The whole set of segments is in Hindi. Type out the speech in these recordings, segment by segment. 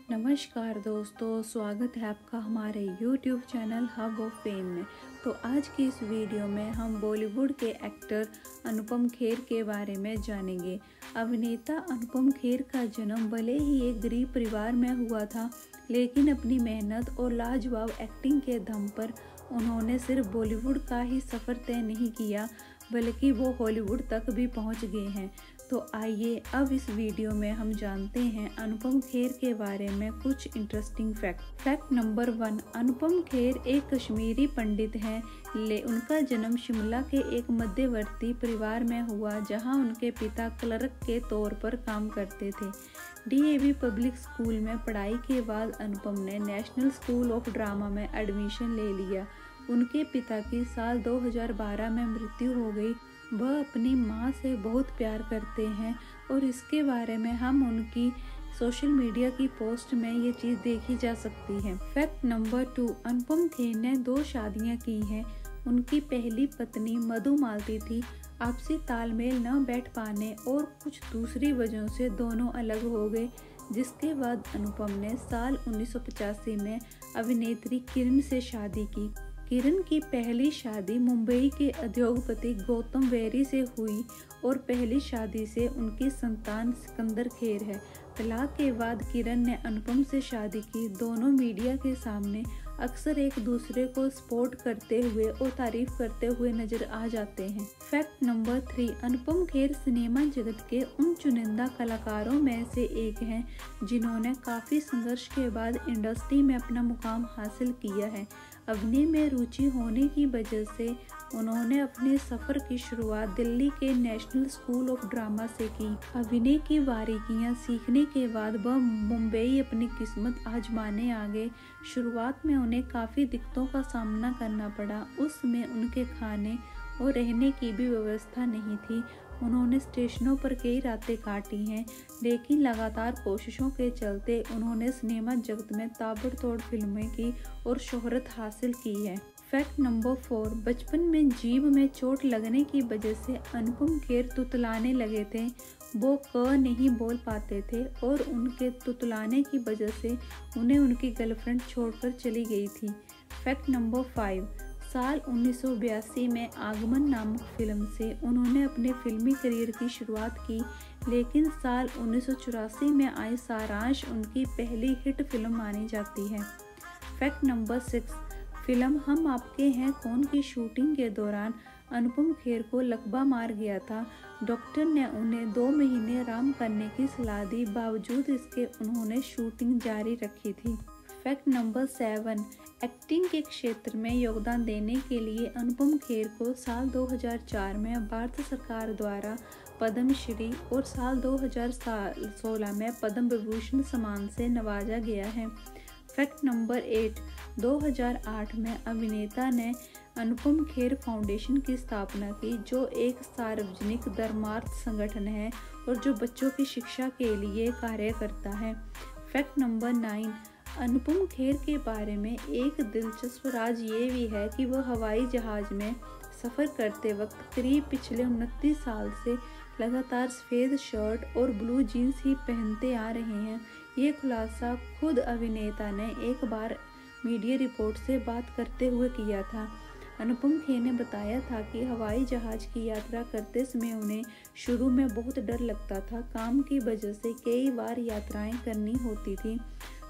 नमस्कार दोस्तों, स्वागत है आपका हमारे YouTube channel hub of fame में। तो आज की इस वीडियो में हम बॉलीवुड के एक्टर अनुपम खेर के बारे में जानेंगे। अभिनेता अनुपम खेर का जन्म भले ही एक गरीब परिवार में हुआ था, लेकिन अपनी मेहनत और लाजवाब एक्टिंग के दम पर उन्होंने सिर्फ बॉलीवुड का ही सफ़र तय नहीं किया, बल्कि वो हॉलीवुड तक भी पहुंच गए हैं। तो आइए अब इस वीडियो में हम जानते हैं अनुपम खेर के बारे में कुछ interesting fact number 1। Anupam Kher एक कश्मीरी पंडित हैं। उनका जन्म शिमला के एक मध्यवर्ती परिवार में हुआ, जहां उनके पिता क्लर्क के तौर पर काम करते थे। DAV पब्लिक स्कूल में पढ़ाई के बाद अनुपम ने नेशनल स्कूल ऑफ ड्रामा में एडमिशन ले लिया। उनके पिता की साल 2012 में मृत्यु हो गई। वह अपनी मां से बहुत प्यार करते हैं और इसके बारे में हम उनकी सोशल मीडिया की पोस्ट में ये चीज़ देखी जा सकती है। Fact number 2। अनुपम खेर ने 2 शादियां की हैं। उनकी पहली पत्नी मधु मालती थी। आपसी तालमेल न बैठ पाने और कुछ दूसरी वजहों से दोनों अलग हो गए, जिसके बाद अनुपम ने साल 1985 में अभिनेत्री किरण से शादी की। किरण की पहली शादी मुंबई के उद्योगपति गौतम वेरी से हुई और पहली शादी से उनकी संतान सिकंदर खेर है। तलाक के बाद किरण ने अनुपम से शादी की। दोनों मीडिया के सामने अक्सर एक दूसरे को सपोर्ट करते हुए और तारीफ करते हुए नजर आ जाते हैं। Fact number 3। Anupam Kher cinema जगत के उन चुनिंदा कलाकारों में से एक हैं जिन्होंने काफ़ी संघर्ष के बाद इंडस्ट्री में अपना मुकाम हासिल किया है। अभिनय में रुचि होने की वजह से उन्होंने अपने सफ़र की शुरुआत दिल्ली के नेशनल स्कूल ऑफ ड्रामा से की। अभिनय की बारीकियां सीखने के बाद वह मुंबई अपनी किस्मत आजमाने आ गए। शुरुआत में उन्हें काफ़ी दिक्कतों का सामना करना पड़ा। उस समय उनके खाने और रहने की भी व्यवस्था नहीं थी। उन्होंने स्टेशनों पर कई रातें काटी हैं, लेकिन लगातार कोशिशों के चलते उन्होंने सिनेमा जगत में ताबड़तोड़ फिल्में की और शोहरत हासिल की है। Fact number 4। बचपन में जीभ में चोट लगने की वजह से अनुपम खेर तुतलाने लगे थे। वो क नहीं बोल पाते थे और उनके तुतलाने की वजह से उन्हें उनकी गर्लफ्रेंड छोड़कर चली गई थी। Fact number 5। साल 1982 में आगमन नामक फिल्म से उन्होंने अपने फिल्मी करियर की शुरुआत की, लेकिन साल 1984 में आई सारांश उनकी पहली हिट फिल्म मानी जाती है। Fact number 6। फिल्म हम आपके हैं कौन की शूटिंग के दौरान अनुपम खेर को लकवा मार गया था। डॉक्टर ने उन्हें 2 महीने आराम करने की सलाह दी, बावजूद इसके उन्होंने शूटिंग जारी रखी थी। Fact number 7। एक्टिंग के क्षेत्र में योगदान देने के लिए अनुपम खेर को साल 2004 में भारत सरकार द्वारा पद्मश्री और साल 2016 में पद्म विभूषण सम्मान से नवाजा गया है। Fact number 8। 2008 में अभिनेता ने अनुपम खेर फाउंडेशन की स्थापना की, जो एक सार्वजनिक धर्मार्थ संगठन है और जो बच्चों की शिक्षा के लिए कार्य करता है। Fact number 9। अनुपम खेर के बारे में एक दिलचस्प राज ये भी है कि वह हवाई जहाज में सफ़र करते वक्त करीब पिछले 29 साल से लगातार सफ़ेद शर्ट और ब्लू जीन्स ही पहनते आ रहे हैं। ये खुलासा खुद अभिनेता ने एक बार मीडिया रिपोर्ट से बात करते हुए किया था। अनुपम खेर ने बताया था कि हवाई जहाज़ की यात्रा करते समय उन्हें शुरू में बहुत डर लगता था। काम की वजह से कई बार यात्राएं करनी होती थी,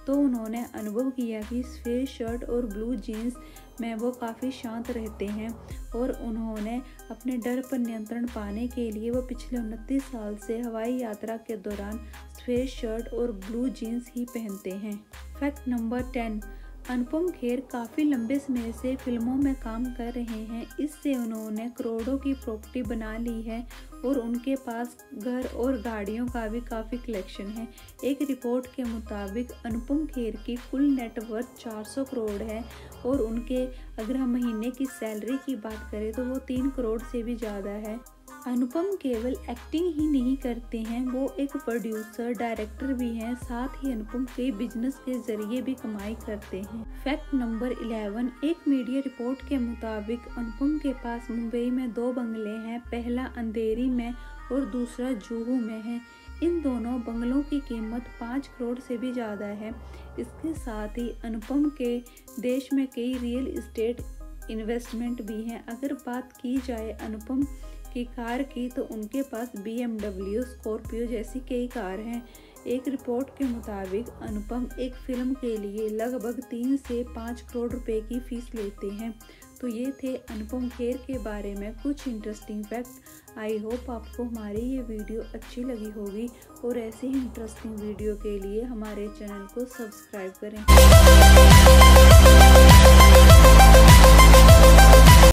तो उन्होंने अनुभव किया कि सफ़ेद शर्ट और ब्लू जीन्स में वो काफ़ी शांत रहते हैं और उन्होंने अपने डर पर नियंत्रण पाने के लिए वो पिछले 29 साल से हवाई यात्रा के दौरान सफ़ेद शर्ट और ब्लू जीन्स ही पहनते हैं। Fact number 10। अनुपम खेर काफ़ी लंबे समय से फिल्मों में काम कर रहे हैं। इससे उन्होंने करोड़ों की प्रॉपर्टी बना ली है और उनके पास घर और गाड़ियों का भी काफ़ी कलेक्शन है। एक रिपोर्ट के मुताबिक अनुपम खेर की कुल नेटवर्थ 400 करोड़ है और उनके अगर हम महीने की सैलरी की बात करें तो वो 3 करोड़ से भी ज़्यादा है। अनुपम केवल एक्टिंग ही नहीं करते हैं, वो एक प्रोड्यूसर डायरेक्टर भी हैं। साथ ही अनुपम कई बिजनेस के जरिए भी कमाई करते हैं। Fact number 11। एक मीडिया रिपोर्ट के मुताबिक अनुपम के पास मुंबई में 2 बंगले हैं। पहला अंधेरी में और दूसरा जुहू में है। इन दोनों बंगलों की कीमत 5 करोड़ से भी ज़्यादा है। इसके साथ ही अनुपम के देश में कई रियल एस्टेट इन्वेस्टमेंट भी हैं। अगर बात की जाए अनुपम की कार की तो उनके पास BMW, स्कॉर्पियो जैसी कई कार हैं। एक रिपोर्ट के मुताबिक अनुपम एक फिल्म के लिए लगभग 3 से 5 करोड़ रुपए की फीस लेते हैं। तो ये थे अनुपम खेर के बारे में कुछ इंटरेस्टिंग फैक्ट। आई होप आपको हमारी ये वीडियो अच्छी लगी होगी और ऐसे ही इंटरेस्टिंग वीडियो के लिए हमारे चैनल को सब्सक्राइब करें।